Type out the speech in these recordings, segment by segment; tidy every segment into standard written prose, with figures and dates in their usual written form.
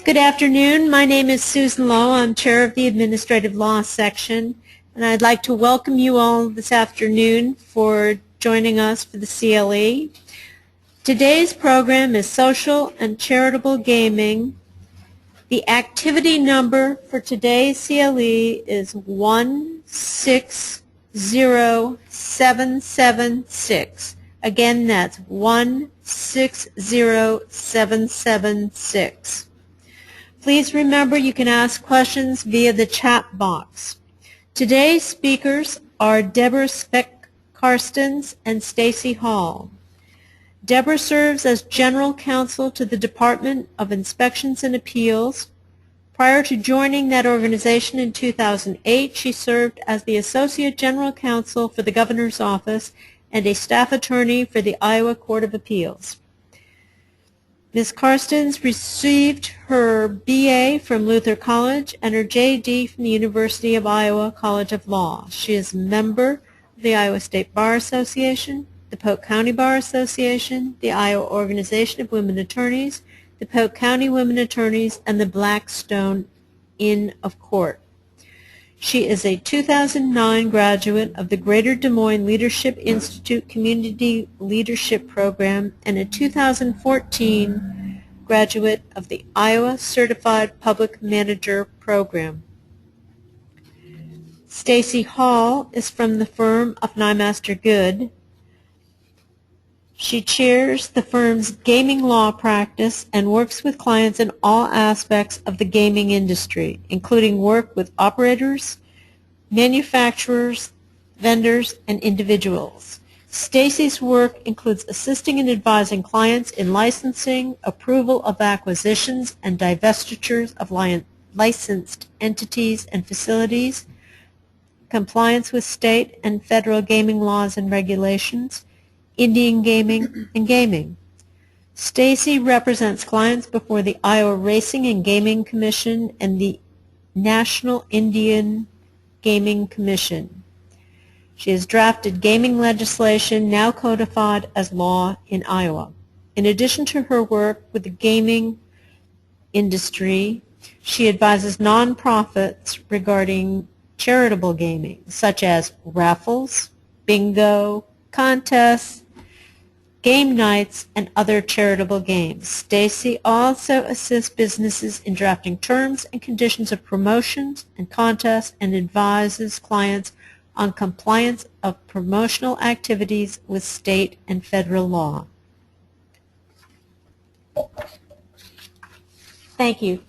Good afternoon. My name is Susan Lowe. I'm chair of the Administrative Law section, and I'd like to welcome you all this afternoon for joining us for the CLE. Today's program is Social and Charitable Gaming. The activity number for today's CLE is 160776. Again, that's 160776. Please remember you can ask questions via the chat box. Today's speakers are Deborah Svec-Carstens and Stacey Hall. Deborah serves as General Counsel to the Department of Inspections and Appeals. Prior to joining that organization in 2008, she served as the Associate General Counsel for the Governor's Office and a staff attorney for the Iowa Court of Appeals. Ms. Carstens received her BA from Luther College and her JD from the University of Iowa College of Law. She is a member of the Iowa State Bar Association, the Polk County Bar Association, the Iowa Organization of Women Attorneys, the Polk County Women Attorneys, and the Blackstone Inn of Court. She is a 2009 graduate of the Greater Des Moines Leadership Institute Community Leadership Program and a 2014 graduate of the Iowa Certified Public Manager Program. Stacey Hall is from the firm of Nyemaster Goode. She chairs the firm's gaming law practice and works with clients in all aspects of the gaming industry, including work with operators, manufacturers, vendors, and individuals. Stacey's work includes assisting and advising clients in licensing, approval of acquisitions, and divestitures of licensed entities and facilities, compliance with state and federal gaming laws and regulations, Indian gaming, and gaming. Stacey represents clients before the Iowa Racing and Gaming Commission and the National Indian Gaming Commission. She has drafted gaming legislation now codified as law in Iowa. In addition to her work with the gaming industry, she advises nonprofits regarding charitable gaming, such as raffles, bingo, contests, game nights, and other charitable games. Stacey also assists businesses in drafting terms and conditions of promotions and contests and advises clients on compliance of promotional activities with state and federal law. Thank you.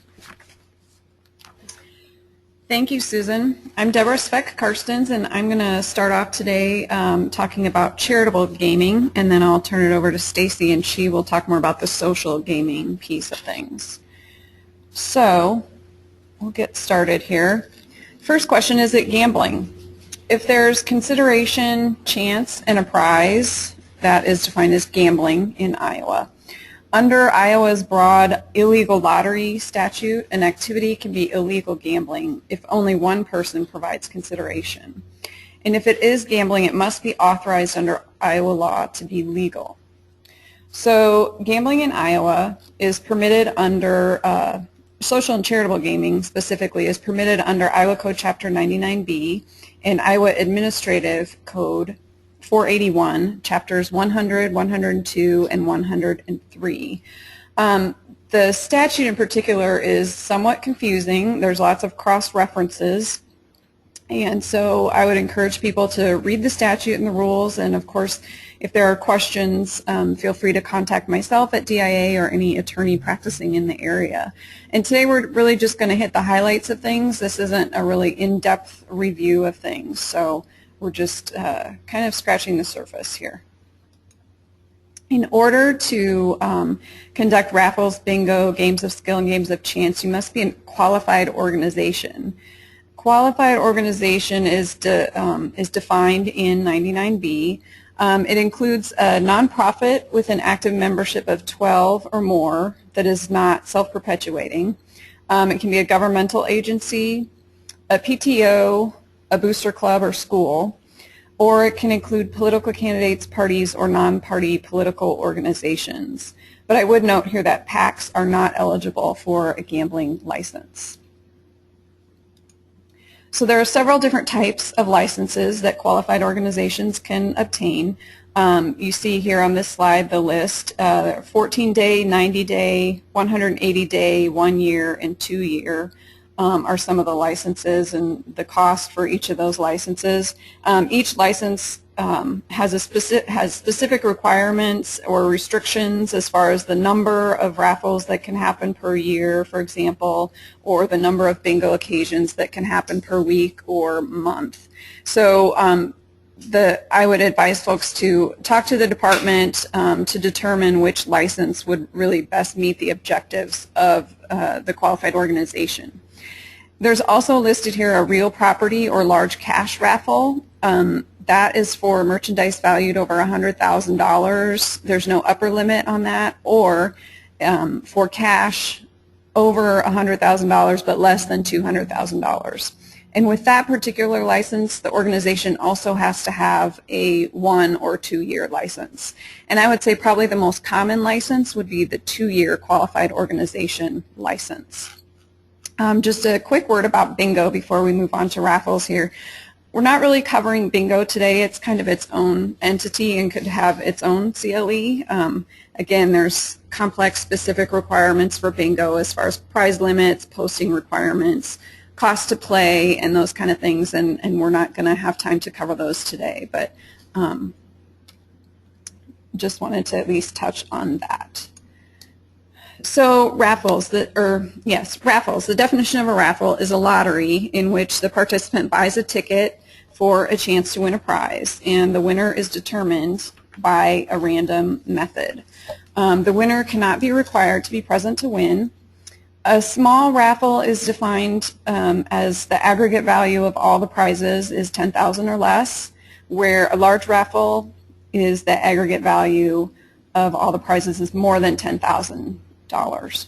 Thank you, Susan. I'm Deborah Svec-Carstens, and I'm going to start off today talking about charitable gaming, and then I'll turn it over to Stacey, and she will talk more about the social gaming piece of things. So we'll get started here. First question, is it gambling? If there's consideration, chance, and a prize, that is defined as gambling in Iowa. Under Iowa's broad illegal lottery statute, an activity can be illegal gambling if only one person provides consideration. And if it is gambling, it must be authorized under Iowa law to be legal. So gambling in Iowa is permitted under, social and charitable gaming specifically is permitted under Iowa Code Chapter 99B and Iowa Administrative Code 481, chapters 100, 102, and 103. The statute in particular is somewhat confusing. There's lots of cross-references, and so I would encourage people to read the statute and the rules, and of course, if there are questions, feel free to contact myself at DIA or any attorney practicing in the area. And today we're really just going to hit the highlights of things. This isn't a really in-depth review of things, so we're just kind of scratching the surface here. In order to conduct raffles, bingo, games of skill, and games of chance, you must be a qualified organization. Qualified organization is defined in 99B. It includes a nonprofit with an active membership of 12 or more that is not self-perpetuating. It can be a governmental agency, a PTO, a booster club or school, or it can include political candidates, parties, or non-party political organizations. But I would note here that PACs are not eligible for a gambling license. So there are several different types of licenses that qualified organizations can obtain. You see here on this slide the list, 14-day, 90-day, 180-day, 1 year, and 2 year are some of the licenses and the cost for each of those licenses. Each license has specific requirements or restrictions as far as the number of raffles that can happen per year, for example, or the number of bingo occasions that can happen per week or month. So I would advise folks to talk to the department to determine which license would really best meet the objectives of the qualified organization. There's also listed here a real property or large cash raffle. That is for merchandise valued over $100,000. There's no upper limit on that, or for cash over $100,000 but less than $200,000. And with that particular license, the organization also has to have a 1 or 2 year license. And I would say probably the most common license would be the 2-year qualified organization license. Just a quick word about bingo before we move on to raffles here. We're not really covering bingo today. It's kind of its own entity and could have its own CLE. Again, there's complex specific requirements for bingo as far as prize limits, posting requirements, cost to play, and those kind of things, and we're not going to have time to cover those today, but just wanted to at least touch on that. So raffles, raffles. The definition of a raffle is a lottery in which the participant buys a ticket for a chance to win a prize, and the winner is determined by a random method. The winner cannot be required to be present to win. A small raffle is defined as the aggregate value of all the prizes is $10,000 or less, where a large raffle is the aggregate value of all the prizes is more than $10,000.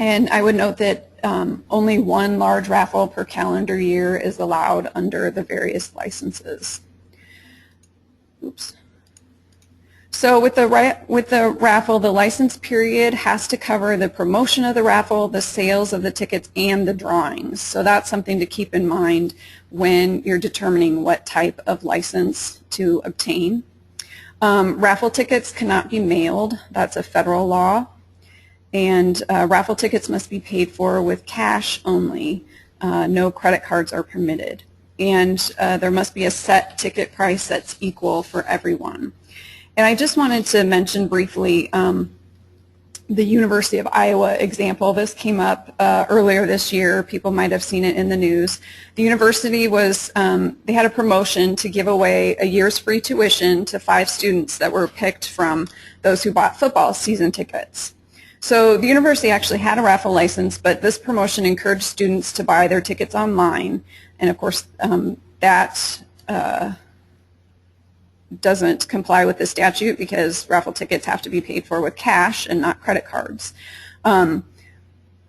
And I would note that only one large raffle per calendar year is allowed under the various licenses. Oops. So with the raffle, the license period has to cover the promotion of the raffle, the sales of the tickets, and the drawings. So that's something to keep in mind when you're determining what type of license to obtain. Raffle tickets cannot be mailed. That's a federal law. And raffle tickets must be paid for with cash only. No credit cards are permitted. And there must be a set ticket price that's equal for everyone. And I just wanted to mention briefly the University of Iowa example. This came up earlier this year. People might have seen it in the news. The university was, they had a promotion to give away a year's free tuition to 5 students that were picked from those who bought football season tickets. So the university actually had a raffle license, but this promotion encouraged students to buy their tickets online. And of course, that doesn't comply with the statute because raffle tickets have to be paid for with cash and not credit cards. In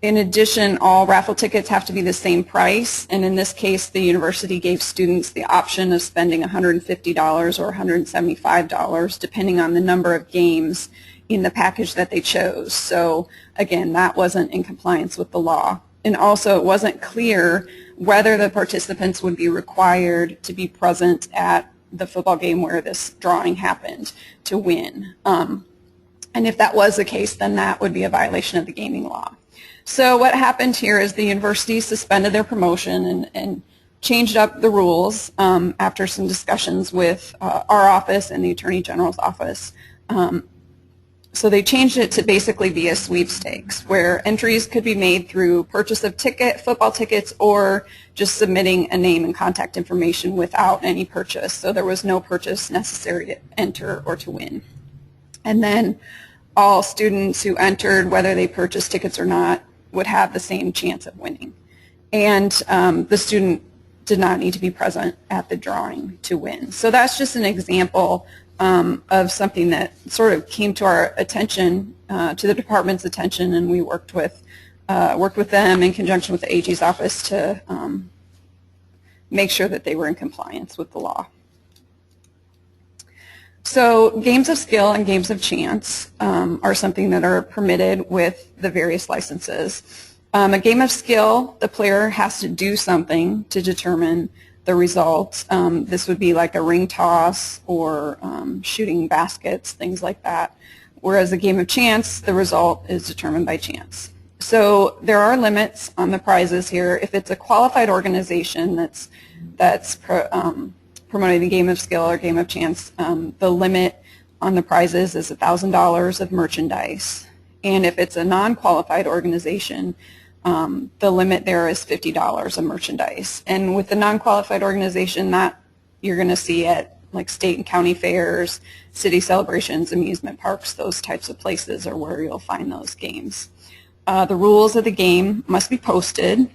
addition, all raffle tickets have to be the same price, and in this case the university gave students the option of spending $150 or $175 depending on the number of games in the package that they chose. So again, that wasn't in compliance with the law. And also it wasn't clear whether the participants would be required to be present at the football game where this drawing happened to win. And if that was the case, then that would be a violation of the gaming law. So what happened here is the university suspended their promotion and changed up the rules after some discussions with our office and the Attorney General's office. So they changed it to basically be a sweepstakes where entries could be made through purchase of football tickets, or just submitting a name and contact information without any purchase. So there was no purchase necessary to enter or to win. And then all students who entered, whether they purchased tickets or not, would have the same chance of winning. And the student did not need to be present at the drawing to win. So that's just an example of something that sort of came to our attention, to the department's attention, and we worked with them in conjunction with the AG's office to make sure that they were in compliance with the law. So games of skill and games of chance are something that are permitted with the various licenses. A game of skill, the player has to do something to determine the result. This would be like a ring toss or shooting baskets, things like that. Whereas a game of chance, the result is determined by chance. So there are limits on the prizes here. If it's a qualified organization that's promoting a game of skill or game of chance, the limit on the prizes is $1,000 of merchandise. And if it's a non-qualified organization, the limit there is $50 of merchandise. And with the non-qualified organization, that you're going to see at like state and county fairs, city celebrations, amusement parks, those types of places are where you'll find those games. The rules of the game must be posted,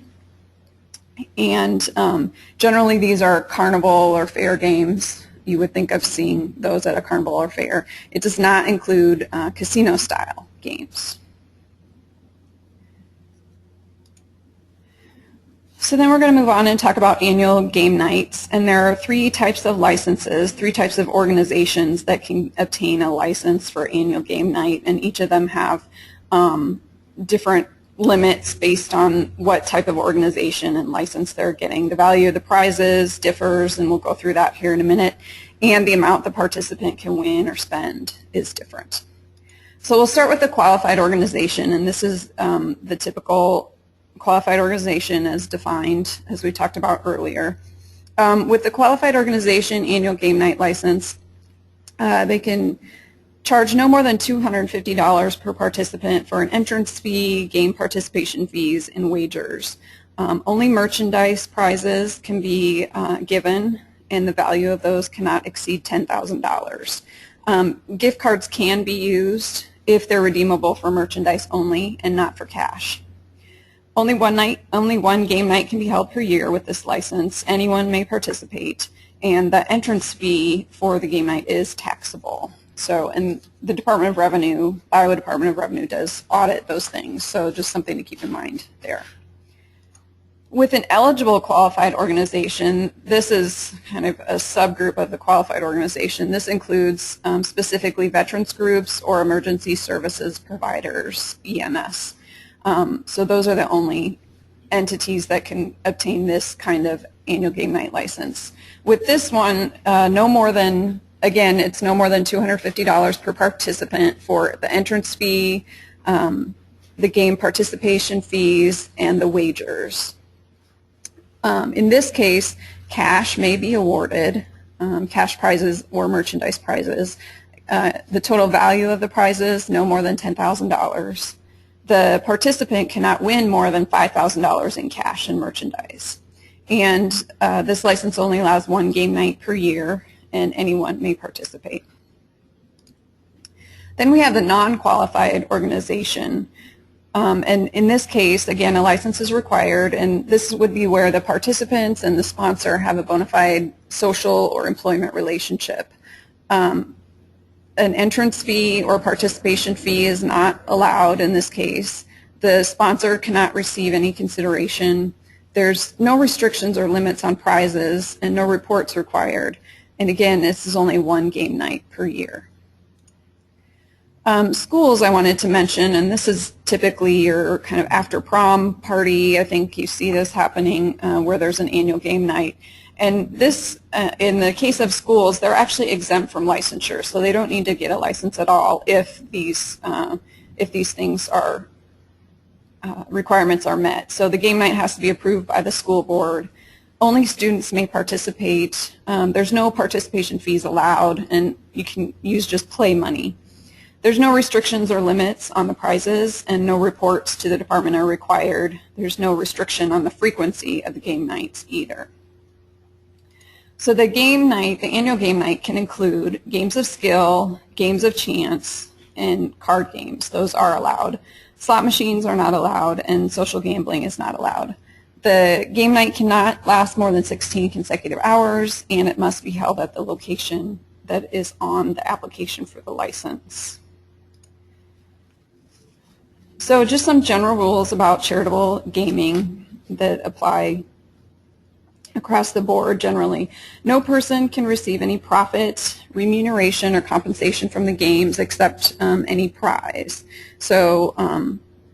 and generally these are carnival or fair games. You would think of seeing those at a carnival or fair. It does not include casino-style games. So then we're going to move on and talk about annual game nights, and there are three types of licenses, three types of organizations that can obtain a license for annual game night, and each of them have different limits based on what type of organization and license they're getting. The value of the prizes differs, and we'll go through that here in a minute, and the amount the participant can win or spend is different. So we'll start with the qualified organization, and this is the typical qualified organization as defined, as we talked about earlier. With the qualified organization annual game night license, they can charge no more than $250 per participant for an entrance fee, game participation fees, and wagers. Only merchandise prizes can be given, and the value of those cannot exceed $10,000. Gift cards can be used if they're redeemable for merchandise only and not for cash. Only one game night can be held per year with this license. Anyone may participate, and the entrance fee for the game night is taxable. So, and the Department of Revenue, Iowa Department of Revenue does audit those things, so just something to keep in mind there. With an eligible qualified organization, this is kind of a subgroup of the qualified organization. This includes specifically veterans groups or emergency services providers, EMS. So those are the only entities that can obtain this kind of annual game night license. With this one, no more than $250 per participant for the entrance fee, the game participation fees, and the wagers. In this case, cash may be awarded, cash prizes or merchandise prizes. The total value of the prizes, no more than $10,000. The participant cannot win more than $5,000 in cash and merchandise. And this license only allows one game night per year, and anyone may participate. Then we have the non-qualified organization. And in this case, again, a license is required, and this would be where the participants and the sponsor have a bona fide social or employment relationship. An entrance fee or participation fee is not allowed in this case. The sponsor cannot receive any consideration. There's no restrictions or limits on prizes and no reports required. And again, this is only one game night per year. Schools I wanted to mention, and this is typically your kind of after prom party. I think you see this happening where there's an annual game night. And this, in the case of schools, they're actually exempt from licensure, so they don't need to get a license at all if these things are requirements are met. So the game night has to be approved by the school board. Only students may participate. There's no participation fees allowed, and you can use just play money. There's no restrictions or limits on the prizes, and no reports to the department are required. There's no restriction on the frequency of the game nights either. So the game night, the annual game night, can include games of skill, games of chance, and card games. Those are allowed. Slot machines are not allowed, and social gambling is not allowed. The game night cannot last more than 16 consecutive hours, and it must be held at the location that is on the application for the license. So just some general rules about charitable gaming that apply across the board generally. No person can receive any profit, remuneration, or compensation from the games except any prize. So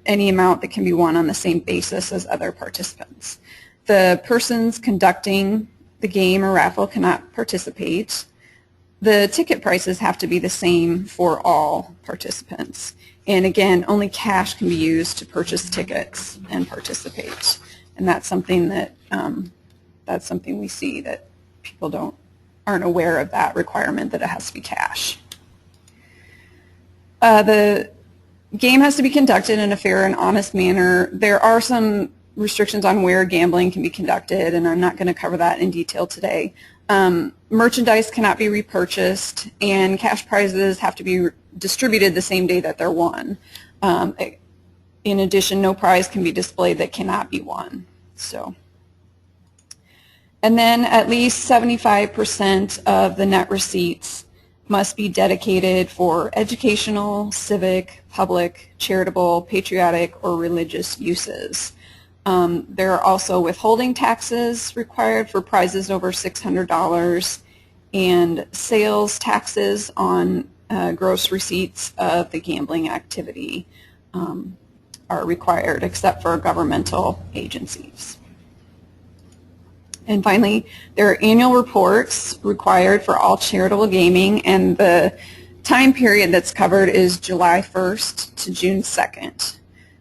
any amount that can be won on the same basis as other participants. The persons conducting the game or raffle cannot participate. The ticket prices have to be the same for all participants. And again, only cash can be used to purchase tickets and participate. And that's something that we see that people aren't aware of, that requirement that it has to be cash. The game has to be conducted in a fair and honest manner. There are some restrictions on where gambling can be conducted, and I'm not going to cover that in detail today. Merchandise cannot be repurchased, and cash prizes have to be distributed the same day that they're won. In addition, no prize can be displayed that cannot be won. And then at least 75% of the net receipts must be dedicated for educational, civic, public, charitable, patriotic, or religious uses. There are also withholding taxes required for prizes over $600, and sales taxes on gross receipts of the gambling activity are required, except for governmental agencies. And finally, there are annual reports required for all charitable gaming, and the time period that's covered is July 1st to June 2nd.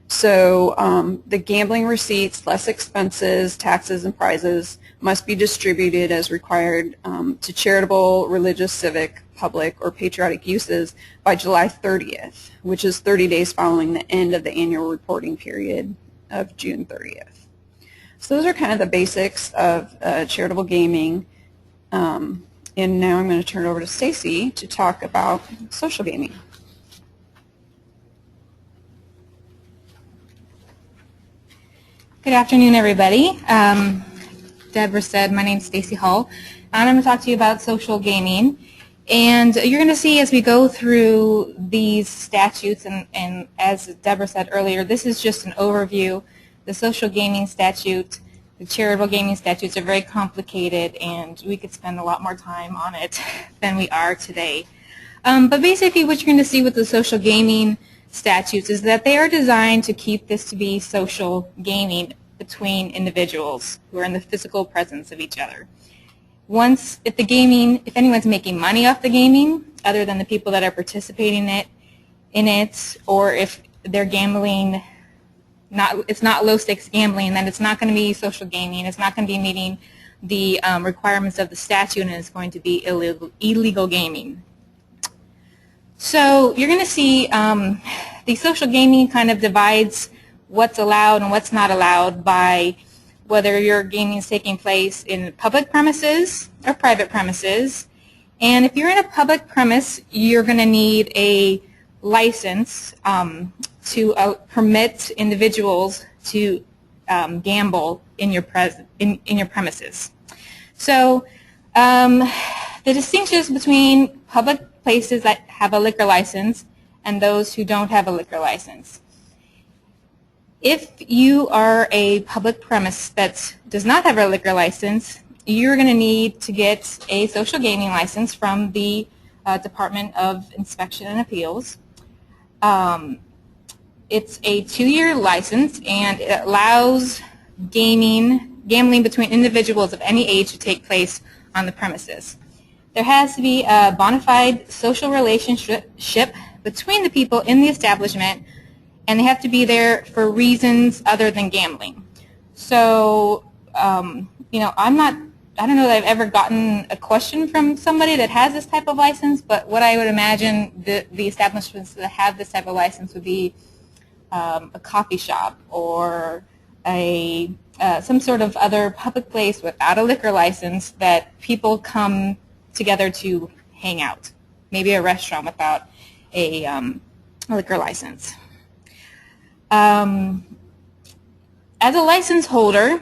So the gambling receipts, less expenses, taxes, and prizes must be distributed as required to charitable, religious, civic, public, or patriotic uses by July 30th, which is 30 days following the end of the annual reporting period of June 30th. So those are kind of the basics of charitable gaming. And now I'm going to turn it over to Stacey to talk about social gaming. Good afternoon, everybody. Deborah said my name's Stacey Hull, and I'm going to talk to you about social gaming. And you're going to see as we go through these statutes, and as Deborah said earlier, this is just an overview. The social gaming statute, the charitable gaming statutes are very complicated, and we could spend a lot more time on it than we are today. But basically what you're going to see with the social gaming statutes is that they are designed to keep this to be social gaming between individuals who are in the physical presence of each other. If anyone's making money off the gaming, other than the people that are participating in it, or if they're gambling, it's not low-stakes gambling, then it's not going to be social gaming. It's not going to be meeting the requirements of the statute, and it's going to be illegal gaming. So you're going to see the social gaming kind of divides what's allowed and what's not allowed by whether your gaming is taking place in public premises or private premises. And if you're in a public premise, you're going to need a license to permit individuals to gamble in your premises. So the distinctions between public places that have a liquor license and those who don't have a liquor license. If you are a public premise that does not have a liquor license, you're going to need to get a social gaming license from the Department of Inspection and Appeals. It's a 2-year license, and it allows gambling between individuals of any age to take place on the premises. There has to be a bona fide social relationship between the people in the establishment, and they have to be there for reasons other than gambling. So, you know, I don't know that I've ever gotten a question from somebody that has this type of license, but what I would imagine the establishments that have this type of license would be a coffee shop or some sort of other public place without a liquor license that people come together to hang out. Maybe a restaurant without a liquor license. As a license holder,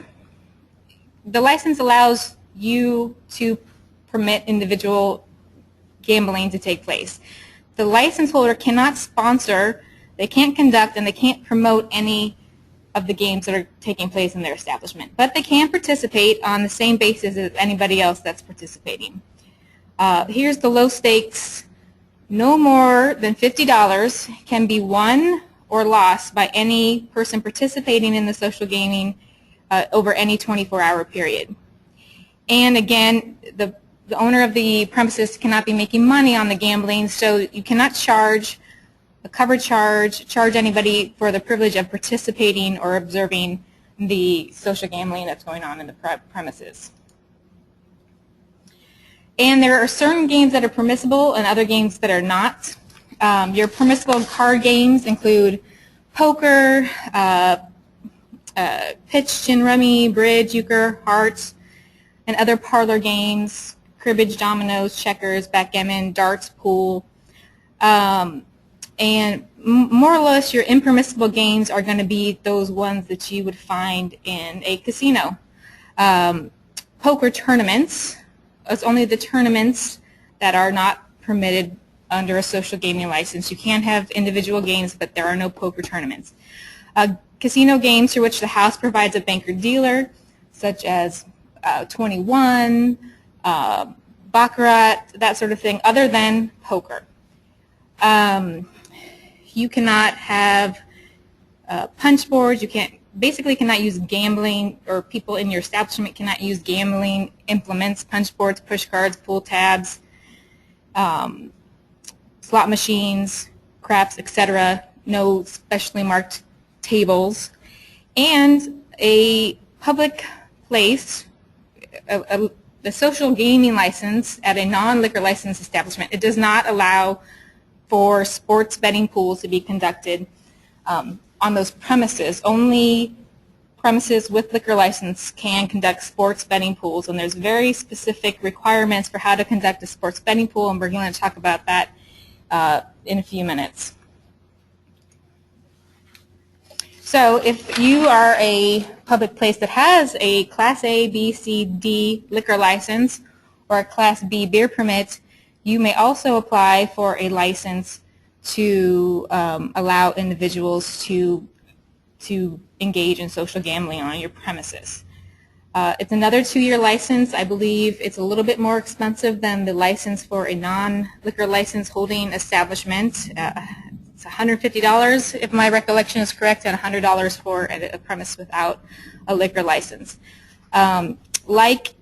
the license allows you to permit individual gambling to take place. The license holder cannot sponsor, they can't conduct, and they can't promote any of the games that are taking place in their establishment. But they can participate on the same basis as anybody else that's participating. Here's the low stakes. No more than $50 can be won or lost by any person participating in the social gaming over any 24-hour period. And again, the owner of the premises cannot be making money on the gambling, so you cannot charge a covered charge anybody for the privilege of participating or observing the social gambling that's going on in the premises. And there are certain games that are permissible and other games that are not. Your permissible card games include poker, pitch, gin rummy, bridge, euchre, hearts, and other parlor games, cribbage, dominoes, checkers, backgammon, darts, pool. And more or less your impermissible games are going to be those ones that you would find in a casino. Poker tournaments, it's only the tournaments that are not permitted under a social gaming license. You can have individual games, but there are no poker tournaments. Casino games for which the house provides a banker-dealer, such as 21, baccarat, that sort of thing, other than poker. You cannot have punch boards. You basically cannot use gambling, or people in your establishment cannot use gambling implements, punch boards, push cards, pull tabs, slot machines, craps, etc. No specially marked tables. And a public place, the social gaming license at a non-liquor license establishment, it does not allow for sports betting pools to be conducted on those premises. Only premises with liquor license can conduct sports betting pools, and there's very specific requirements for how to conduct a sports betting pool, and we're going to talk about that in a few minutes. So if you are a public place that has a Class A, B, C, D liquor license or a Class B beer permit, you may also apply for a license to allow individuals to engage in social gambling on your premises. It's another 2-year license. I believe it's a little bit more expensive than the license for a non-liquor license holding establishment. It's $150 if my recollection is correct, and $100 for a premise without a liquor license. Like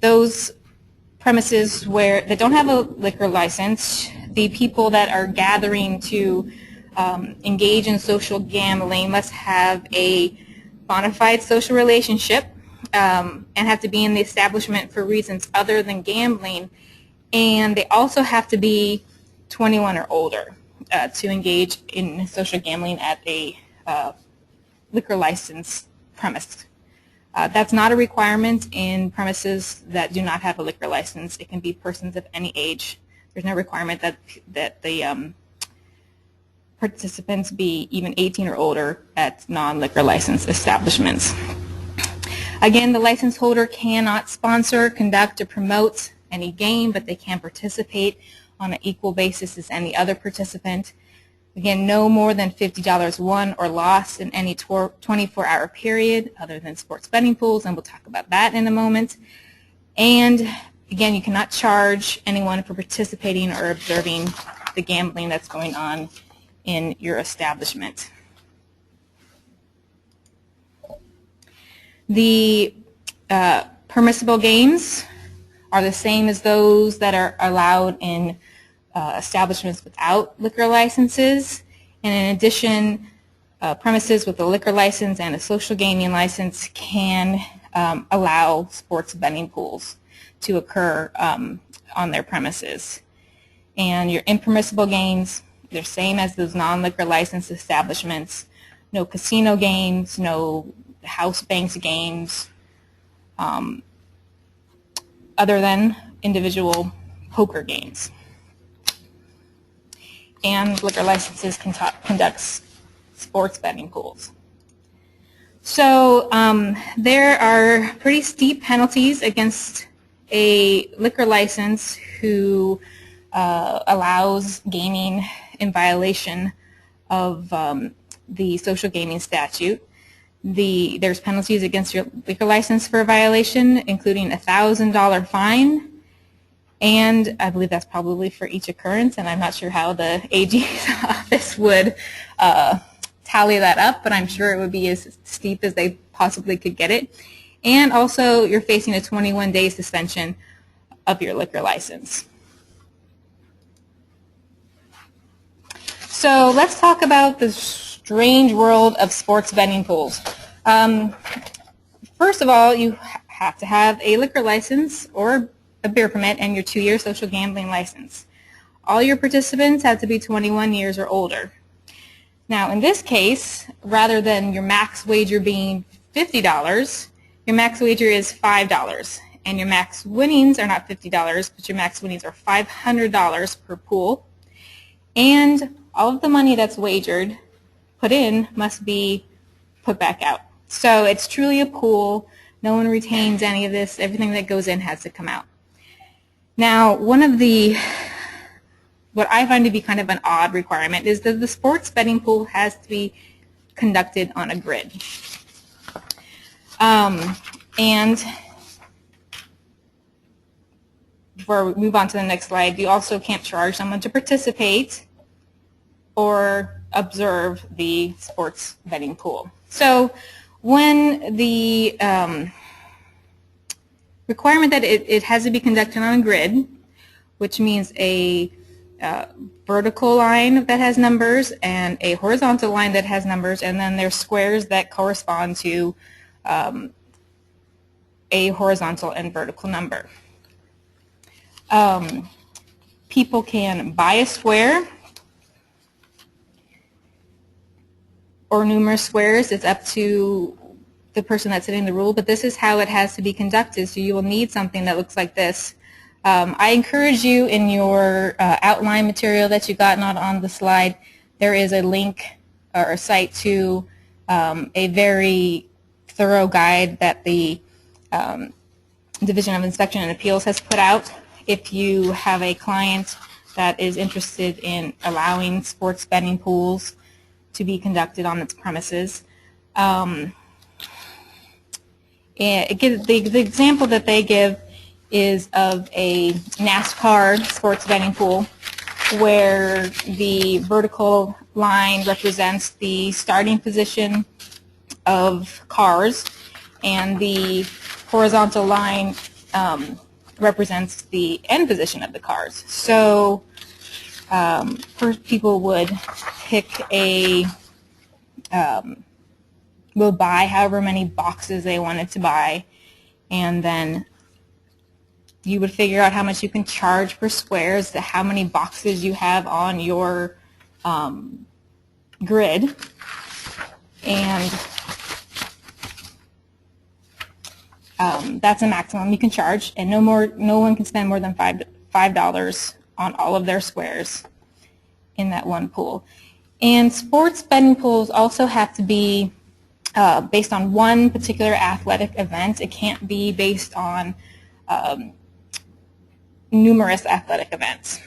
those premises that don't have a liquor license, the people that are gathering to engage in social gambling must have a bona fide social relationship and have to be in the establishment for reasons other than gambling, and they also have to be 21 or older to engage in social gambling at a liquor license premise. That's not a requirement in premises that do not have a liquor license. It can be persons of any age. There's no requirement that the participants be even 18 or older at non-liquor license establishments. Again, the license holder cannot sponsor, conduct, or promote any game, but they can participate on an equal basis as any other participant. Again, no more than $50 won or lost in any 24-hour period other than sports betting pools, and we'll talk about that in a moment. And again, you cannot charge anyone for participating or observing the gambling that's going on in your establishment. The permissible games are the same as those that are allowed in establishments without liquor licenses. And in addition, premises with a liquor license and a social gaming license can allow sports betting pools to occur on their premises. And your impermissible games, they're same as those non-liquor licensed establishments. No casino games, no house banks games, other than individual poker games. And liquor licenses conduct sports betting pools. So there are pretty steep penalties against a liquor license who allows gaming in violation of the social gaming statute. There's penalties against your liquor license for a violation, including a $1,000 fine, and I believe that's probably for each occurrence, and I'm not sure how the AG's office would tally that up, but I'm sure it would be as steep as they possibly could get it. And also, you're facing a 21-day suspension of your liquor license. So let's talk about the strange world of sports betting pools. First of all, you have to have a liquor license or a beer permit and your 2-year social gambling license. All your participants have to be 21 years or older. Now, in this case, rather than your max wager being $50, your max wager is $5, and your max winnings are not $50, but your max winnings are $500 per pool, and all of the money that's wagered, put in, must be put back out. So it's truly a pool. No one retains any of this. Everything that goes in has to come out. Now, one of what I find to be kind of an odd requirement is that the sports betting pool has to be conducted on a grid. And before we move on to the next slide, you also can't charge someone to participate or observe the sports betting pool. So when the requirement that it has to be conducted on a grid, which means a vertical line that has numbers and a horizontal line that has numbers, and then there's squares that correspond to a horizontal and vertical number. People can buy a square or numerous squares. It's up to the person that's setting the rule, but this is how it has to be conducted. So you will need something that looks like this. I encourage you in your outline material that you got not on the slide, there is a link or a site to a very thorough guide that the Division of Inspection and Appeals has put out. If you have a client that is interested in allowing sports betting pools to be conducted on its premises, and the example that they give is of a NASCAR sports betting pool where the vertical line represents the starting position of cars and the horizontal line represents the end position of the cars. So first people would pick will buy however many boxes they wanted to buy, and then you would figure out how much you can charge per square as to how many boxes you have on your grid, and that's a maximum you can charge, and no one can spend more than $5 on all of their squares in that one pool. And sports betting pools also have to be based on one particular athletic event. It can't be based on numerous athletic events.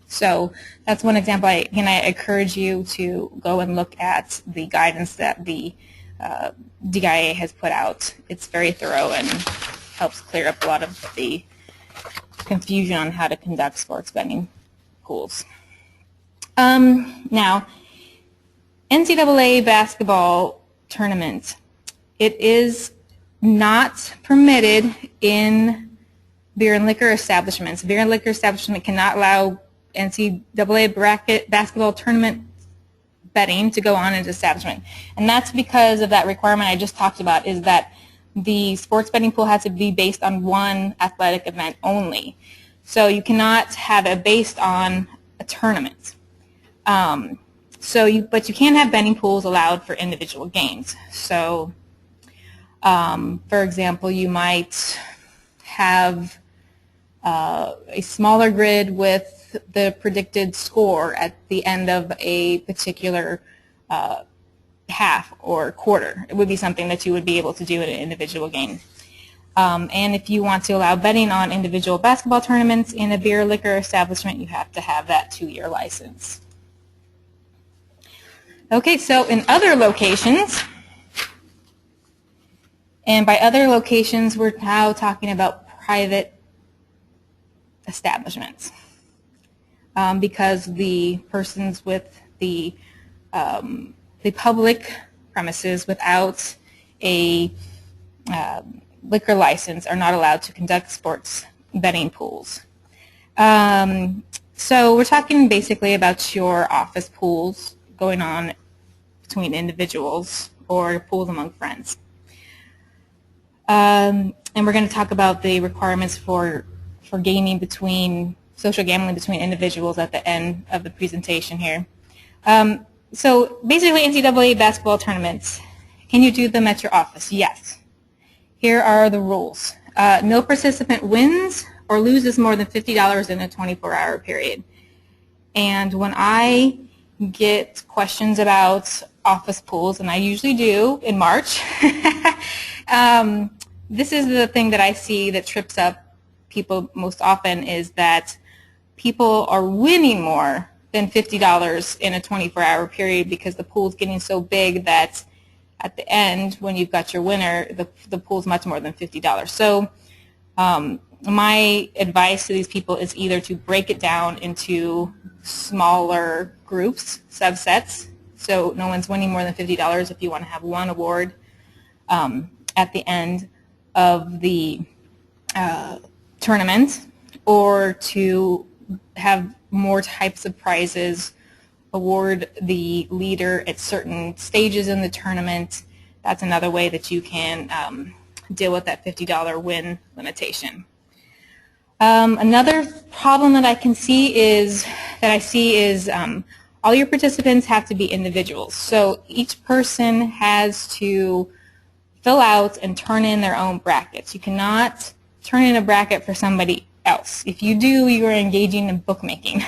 So that's one example. I encourage you to go and look at the guidance that the DIA has put out. It's very thorough and helps clear up a lot of the confusion on how to conduct sports betting pools. Now, NCAA basketball tournament. It is not permitted in beer and liquor establishments. Beer and liquor establishment cannot allow NCAA bracket basketball tournament betting to go on in its establishment. And that's because of that requirement I just talked about, is that the sports betting pool has to be based on one athletic event only. So you cannot have it based on a tournament. But you can have betting pools allowed for individual games. So, for example, you might have a smaller grid with the predicted score at the end of a particular half or quarter. It would be something that you would be able to do in an individual game. And if you want to allow betting on individual basketball tournaments in a beer liquor establishment, you have to have that 2-year license. Okay, so in other locations, and by other locations, we're now talking about private establishments, because the persons with the public premises without a liquor license are not allowed to conduct sports betting pools. So we're talking basically about your office pools going on between individuals or pools among friends. And we're going to talk about the requirements for gaming social gambling between individuals at the end of the presentation here. So basically NCAA basketball tournaments, can you do them at your office? Yes. Here are the rules. No participant wins or loses more than $50 in a 24-hour period. And when I get questions about office pools, and I usually do in March, this is the thing that I see that trips up people most often, is that people are winning more than $50 in a 24-hour period because the pool's getting so big that at the end, when you've got your winner, the pool's much more than $50. So my advice to these people is either to break it down into smaller groups, subsets, so no one's winning more than $50 if you want to have one award at the end of the tournament, or to have more types of prizes, award the leader at certain stages in the tournament. That's another way that you can deal with that $50 win limitation. Another problem that I see is all your participants have to be individuals. So each person has to fill out and turn in their own brackets. You cannot turn in a bracket for somebody else. If you do, you are engaging in bookmaking,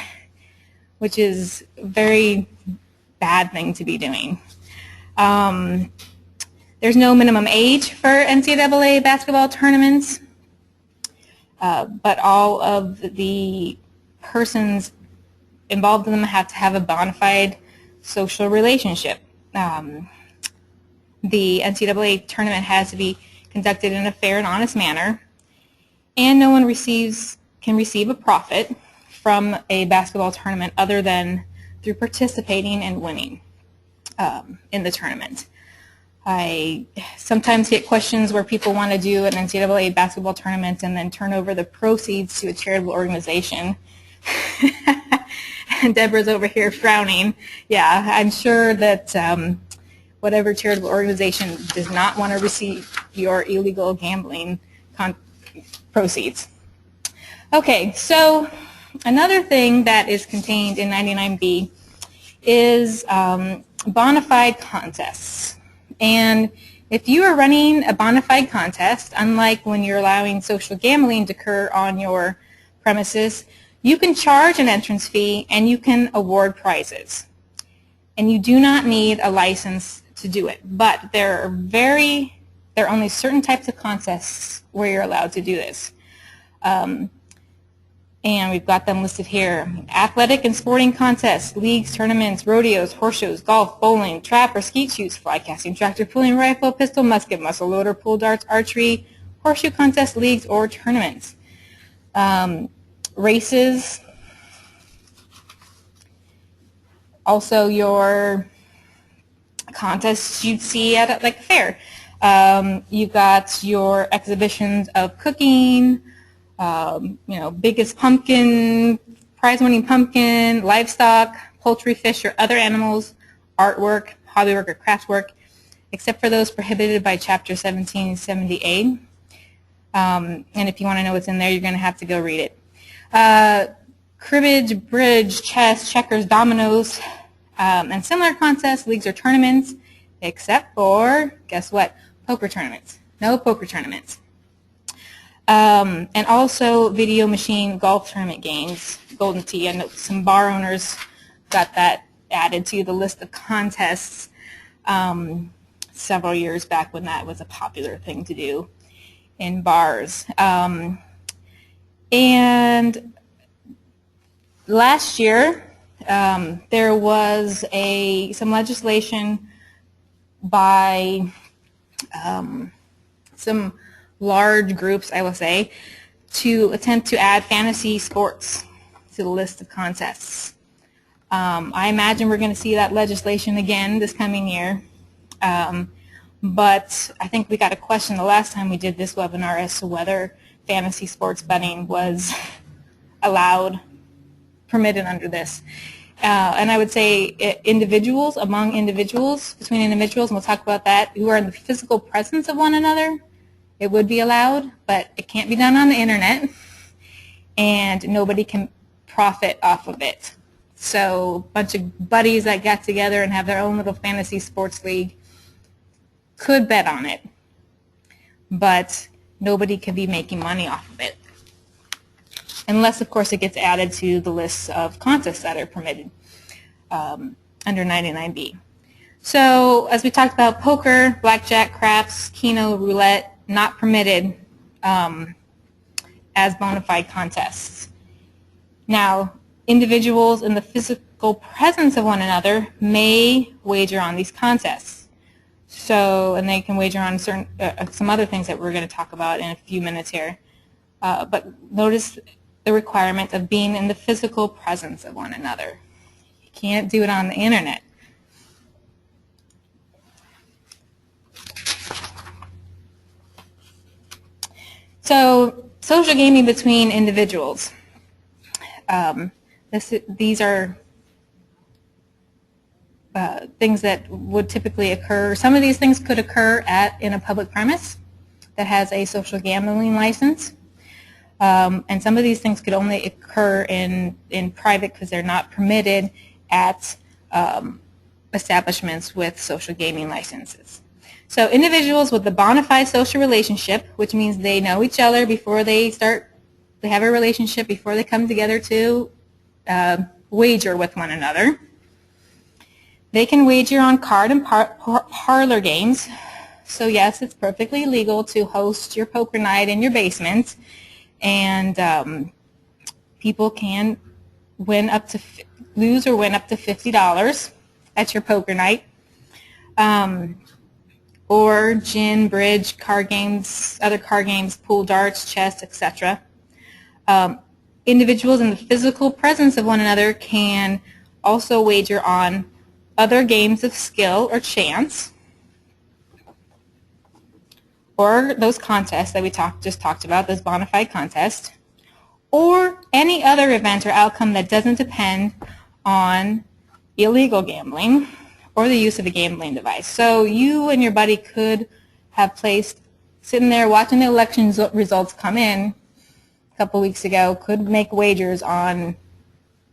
which is a very bad thing to be doing. There's no minimum age for NCAA basketball tournaments, but all of the persons involved in them have to have a bona fide social relationship. The NCAA tournament has to be conducted in a fair and honest manner, and no one can receive a profit from a basketball tournament other than through participating and winning in the tournament. I sometimes get questions where people want to do an NCAA basketball tournament and then turn over the proceeds to a charitable organization. And Deborah's over here frowning. Yeah, I'm sure that whatever charitable organization does not want to receive your illegal gambling proceeds. Okay, so another thing that is contained in 99B is bona fide contests. And if you are running a bona fide contest, unlike when you're allowing social gambling to occur on your premises, you can charge an entrance fee and you can award prizes. And you do not need a license to do it. But there are only certain types of contests where you're allowed to do this. And we've got them listed here. Athletic and sporting contests, leagues, tournaments, rodeos, horse shows, golf, bowling, trap or skeet shoots, fly casting, tractor pulling, rifle, pistol, musket, muzzle loader, pool darts, archery, horseshoe contests, leagues, or tournaments. Races, also your contests you'd see at like a fair. You've got your exhibitions of cooking, biggest pumpkin, prize-winning pumpkin, livestock, poultry, fish, or other animals, artwork, hobbywork, or craft work, except for those prohibited by Chapter 1770A. And if you want to know what's in there, you're going to have to go read it. Cribbage, bridge, chess, checkers, dominoes, and similar contests, leagues, or tournaments, except for, guess what, poker tournaments. No poker tournaments. And also video machine golf tournament games, Golden Tee. I know some bar owners got that added to the list of contests several years back when that was a popular thing to do in bars. And last year, there was some legislation by some large groups, I will say, to attempt to add fantasy sports to the list of contests. I imagine we're going to see that legislation again this coming year. But I think we got a question the last time we did this webinar as to whether fantasy sports betting was allowed, permitted under this. And I would say individuals, among individuals, between individuals, and we'll talk about that, who are in the physical presence of one another, it would be allowed, but it can't be done on the internet, and nobody can profit off of it. So a bunch of buddies that got together and have their own little fantasy sports league could bet on it, but nobody could be making money off of it, unless, of course, it gets added to the list of contests that are permitted under 99B. So as we talked about, poker, blackjack, craps, keno, roulette, not permitted as bona fide contests. Now, individuals in the physical presence of one another may wager on these contests. So, and they can wager on certain some other things that we're going to talk about in a few minutes here. But notice the requirement of being in the physical presence of one another. You can't do it on the internet. So, social gaming between individuals. These are things that would typically occur. Some of these things could occur in a public premise that has a social gambling license. And some of these things could only occur in private because they're not permitted at establishments with social gaming licenses. So individuals with a bona fide social relationship, which means they know each other before they have a relationship before they come together to wager with one another. They can wager on card and parlor games. So yes, it's perfectly legal to host your poker night in your basement, and people can lose or win up to $50 at your poker night. Or gin, bridge, card games, other card games, pool, darts, chess, etc. Individuals in the physical presence of one another can also wager on other games of skill or chance, or those contests that we just talked about, those bona fide contests, or any other event or outcome that doesn't depend on illegal gambling or the use of a gambling device. So you and your buddy could have sitting there watching the election results come in a couple weeks ago, could make wagers on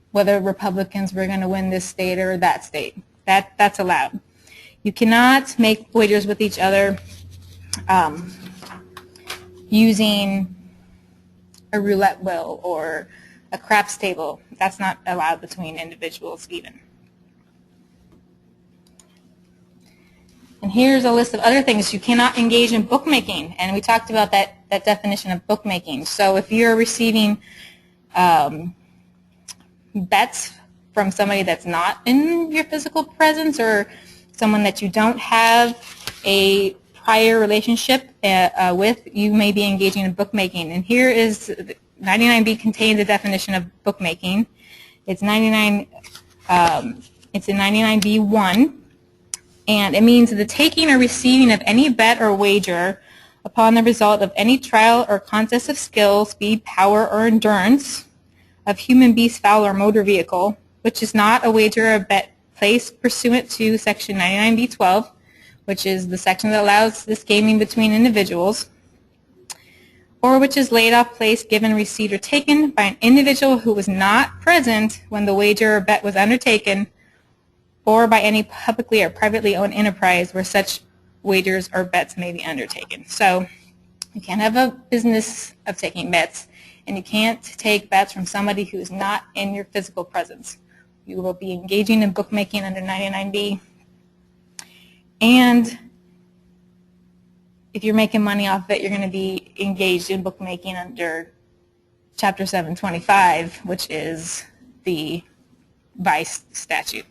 whether Republicans were going to win this state or that state. That's allowed. You cannot make wagers with each other using a roulette wheel or a craps table. That's not allowed between individuals even. And here's a list of other things. You cannot engage in bookmaking, and we talked about that definition of bookmaking. So if you're receiving bets from somebody that's not in your physical presence or someone that you don't have a prior relationship with, you may be engaging in bookmaking. And here is 99B contains a definition of bookmaking. It's 99. It's in 99B1, and it means the taking or receiving of any bet or wager upon the result of any trial or contest of skill, speed, power, or endurance of human, beast, fowl, or motor vehicle, which is not a wager or bet placed pursuant to Section 99B12, which is the section that allows this gaming between individuals, or which is laid off, placed, given, received, or taken by an individual who was not present when the wager or bet was undertaken, or by any publicly or privately owned enterprise where such wagers or bets may be undertaken. So you can't have a business of taking bets, and you can't take bets from somebody who is not in your physical presence. You will be engaging in bookmaking under 99B. And if you're making money off of it, you're going to be engaged in bookmaking under Chapter 725, which is the vice statute.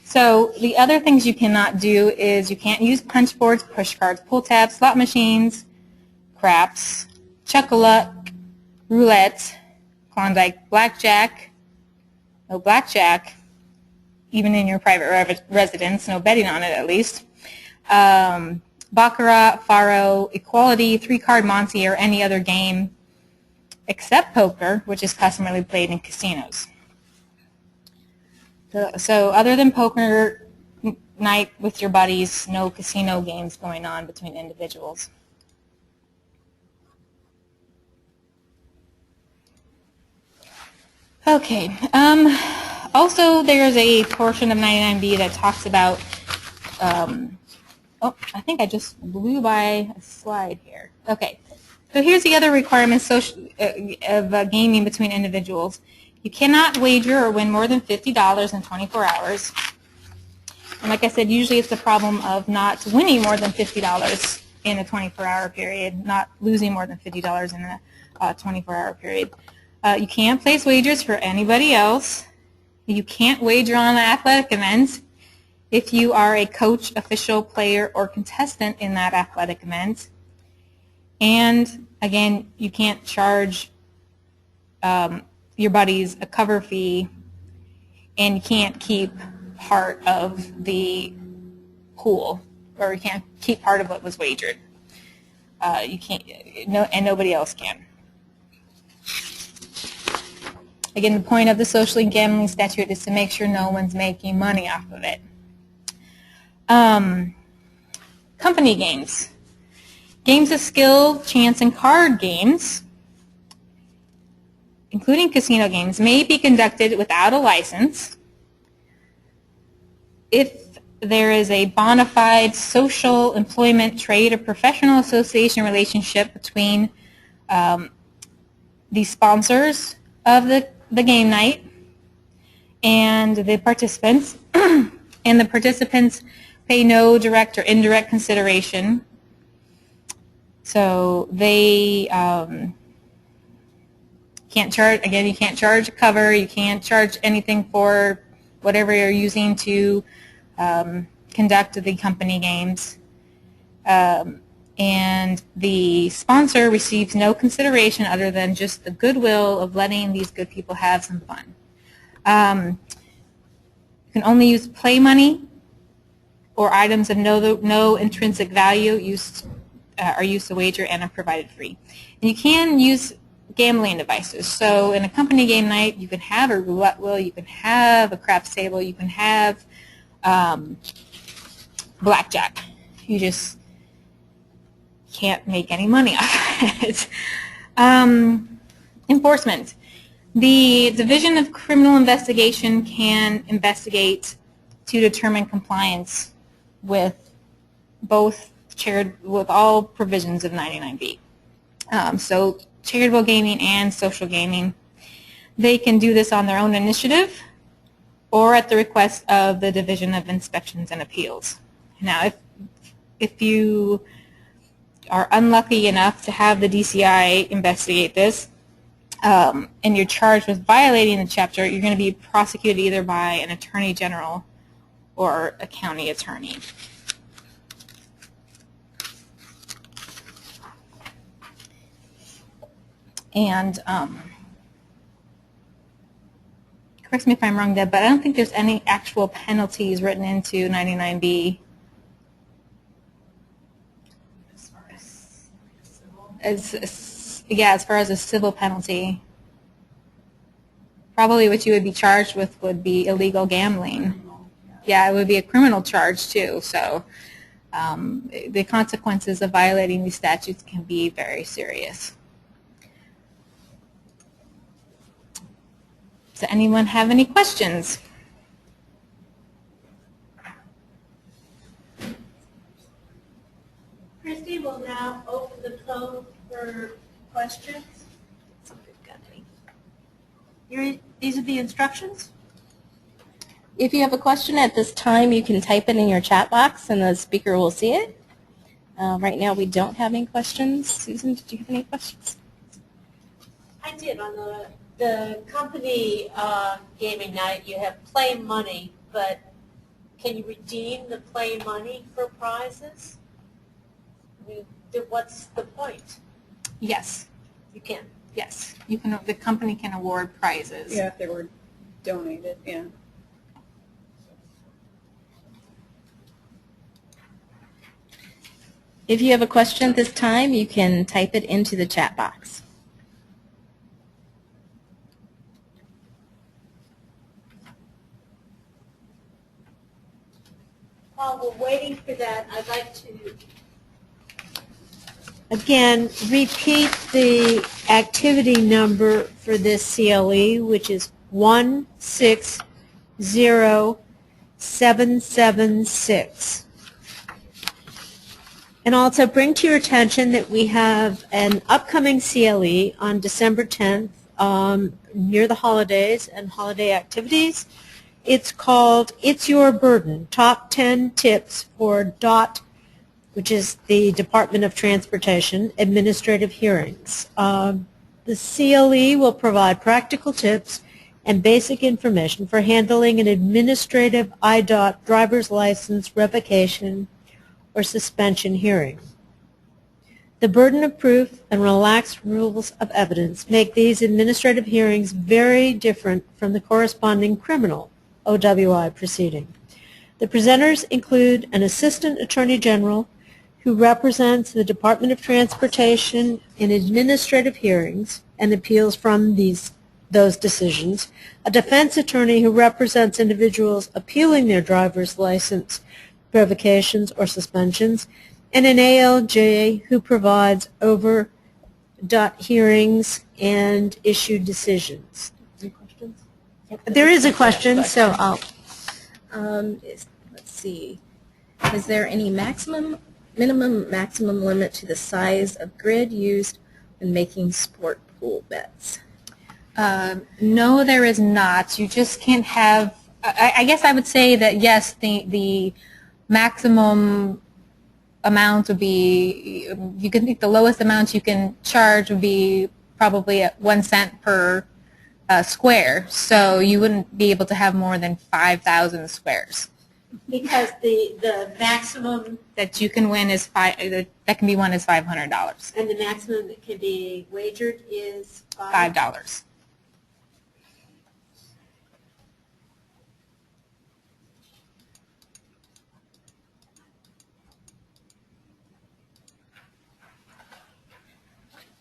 So the other things you cannot do is you can't use punch boards, push cards, pull tabs, slot machines, craps, chuck-a-luck, roulette, Klondike, blackjack, no blackjack, even in your private residence, no betting on it at least. Baccarat, Faro, Equality, three-card Monte, or any other game except poker, which is customarily played in casinos. So other than poker night with your buddies, no casino games going on between individuals. Okay. Also, there's a portion of 99B that talks about, oh, I think I just blew by a slide here. Okay. So here's the other requirements of gaming between individuals. You cannot wager or win more than $50 in 24 hours. And like I said, usually it's the problem of not winning more than $50 in a 24-hour period, not losing more than $50 in a 24-hour period. You can't place wagers for anybody else. You can't wager on an athletic event if you are a coach, official, player, or contestant in that athletic event. And again, you can't charge your buddies a cover fee, and you can't keep part of the pool, or you can't keep part of what was wagered. You can't, and nobody else can. Again, the point of the social gambling statute is to make sure no one's making money off of it. Company games. Games of skill, chance, and card games, including casino games, may be conducted without a license if there is a bona fide social, employment, trade, or professional association relationship between the sponsors of the game night and the participants, and the participants pay no direct or indirect consideration. So they can't charge, again, you can't charge a cover, you can't charge anything for whatever you're using to conduct the company games. And the sponsor receives no consideration other than just the goodwill of letting these good people have some fun. You can only use play money or items of no intrinsic value are used to wager and are provided free. And you can use gambling devices. So in a company game night, you can have a roulette wheel, you can have a craps table, you can have blackjack. You just can't make any money off of it. Enforcement. The Division of Criminal Investigation can investigate to determine compliance with with all provisions of 99B. So charitable gaming and social gaming. They can do this on their own initiative or at the request of the Division of Inspections and Appeals. Now, if you are unlucky enough to have the DCI investigate this, and you're charged with violating the chapter, you're going to be prosecuted either by an attorney general or a county attorney. And correct me if I'm wrong, Deb, but I don't think there's any actual penalties written into 99B. As far as a civil penalty, probably what you would be charged with would be illegal gambling. Yeah, it would be a criminal charge too. So the consequences of violating these statutes can be very serious. Does anyone have any questions? Christy will now open the phone for questions. These are the instructions? If you have a question at this time, you can type it in your chat box and the speaker will see it. Right now we don't have any questions. Susan, did you have any questions? did on the company gaming night. You have play money, but can you redeem the play money for prizes? I mean, what's the point? Yes. You can. Yes. You can. The company can award prizes. Yeah, if they were donated, yeah. If you have a question at this time, you can type it into the chat box. While we're waiting for that, I'd like to again repeat the activity number for this CLE, which is 160776. And also bring to your attention that we have an upcoming CLE on December 10th near the holidays and holiday activities. It's called It's Your Burden, Top 10 Tips for DOT, which is the Department of Transportation, Administrative Hearings. The CLE will provide practical tips and basic information for handling an administrative IDOT driver's license revocation or suspension hearing. The burden of proof and relaxed rules of evidence make these administrative hearings very different from the corresponding criminal OWI proceeding. The presenters include an Assistant Attorney General who represents the Department of Transportation in administrative hearings and appeals from those decisions, a defense attorney who represents individuals appealing their driver's license revocations or suspensions, and an ALJ who provides over DOT hearings and issued decisions. Any questions? There is a question, so I'll. Let's see. Is there any maximum limit to the size of grid used when making sport pool bets? No, there is not. You just can't have. I guess I would say that yes, the maximum amount would be, you can think the lowest amount you can charge would be probably at 1 cent per square, so you wouldn't be able to have more than 5,000 squares. Because the maximum That you can win is that can be won is $500. and the maximum that can be wagered is $5.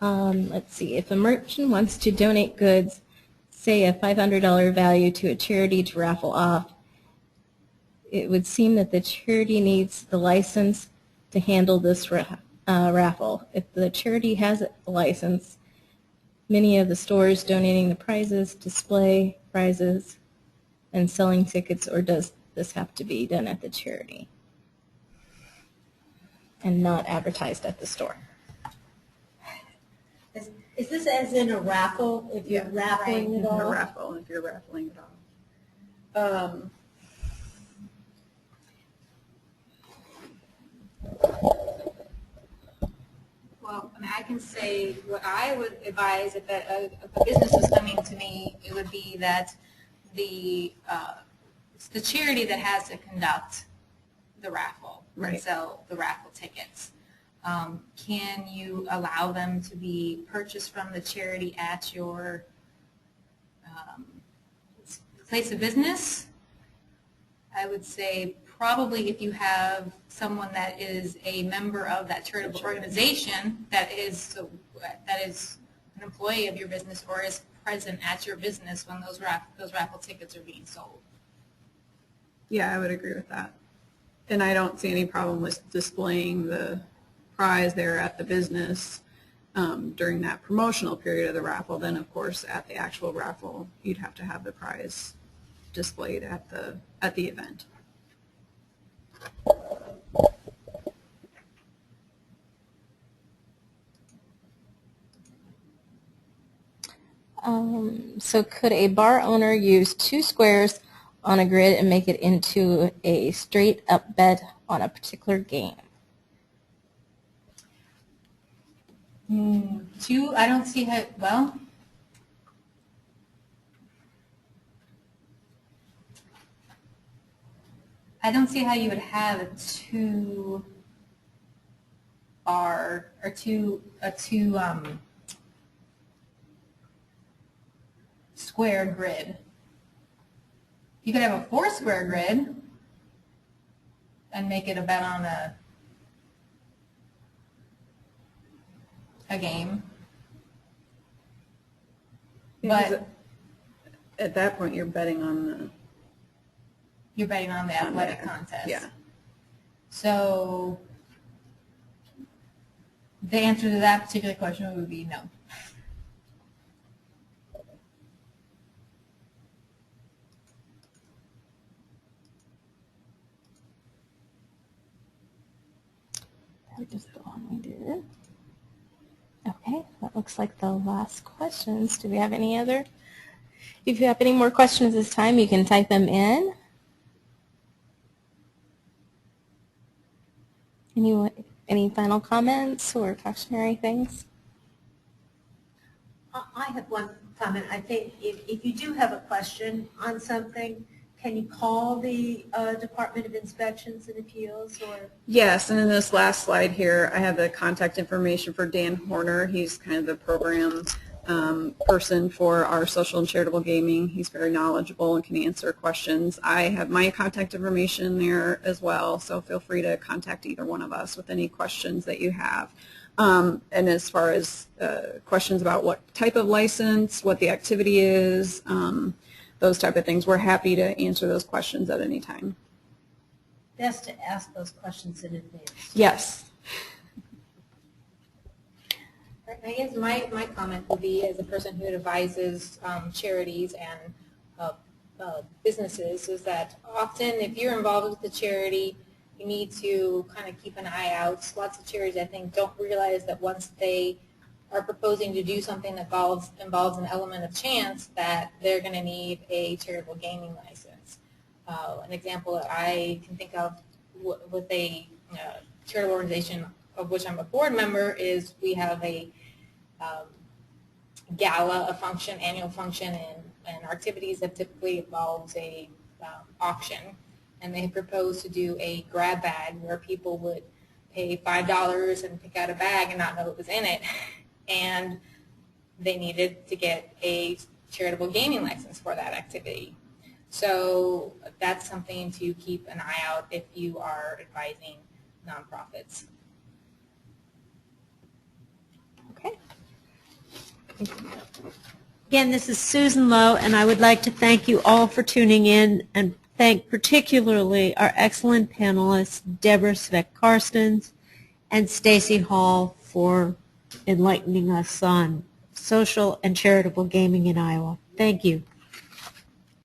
Let's see. If a merchant wants to donate goods, say a $500 value to a charity to raffle off, it would seem that the charity needs the license to handle this raffle. If the charity has a license, many of the stores donating the prizes display prizes and selling tickets, or does this have to be done at the charity and not advertised at the store? Is this as in a raffle, if you're raffling it A off? raffle, if you're raffling it off. Well, I mean, I can say what I would advise if a business was coming to me, it would be that it's the charity that has to conduct the raffle and sell the raffle tickets. Can you allow them to be purchased from the charity at your place of business? I would say probably if you have someone that is a member of that charitable organization that is an employee of your business or is present at your business when those raffle tickets are being sold. Yeah, I would agree with that. And I don't see any problem with displaying the prize there at the business during that promotional period of the raffle. Then, of course, at the actual raffle, you'd have to have the prize displayed at the event. So could a bar owner use 2 squares on a grid and make it into a straight up bet on a particular game? I don't see how, well, I don't see how you would have a two bar or two square grid. You could have a 4 square grid and make it a bet on a game. Yeah, 'cause But at that point, you're betting on you're betting on the the athletic contest. Yeah. So the answer to that particular question would be no. I'll just go on and do it. Okay, that looks like the last questions. Do we have any other? If you have any more questions this time, you can type them in. Any final comments or cautionary things? I have one comment. I think if you do have a question on something, can you call the Department of Inspections and Appeals or? Yes, and in this last slide here, I have the contact information for Dan Horner. He's kind of the program person for our social and charitable gaming. He's very knowledgeable and can answer questions. I have my contact information there as well, so feel free to contact either one of us with any questions that you have. And as far as questions about what type of license, what the activity is, those type of things, we're happy to answer those questions at any time. Best to ask those questions in advance. Yes. I guess my comment would be, as a person who advises charities and businesses, is that often if you're involved with the charity, you need to kind of keep an eye out. Lots of charities, I think, don't realize that once they are proposing to do something that involves an element of chance, that they're going to need a charitable gaming license. An example that I can think of with a charitable organization of which I'm a board member is we have a gala, a function, annual function, and our activities that typically involves a auction. And they proposed to do a grab bag where people would pay $5 and pick out a bag and not know what was in it. And they needed to get a charitable gaming license for that activity. So that's something to keep an eye out if you are advising nonprofits. Okay. Again, this is Susan Lowe, and I would like to thank you all for tuning in and thank particularly our excellent panelists, Deborah Svec-Carstens and Stacey Hall, for enlightening us on social and charitable gaming in Iowa. Thank you.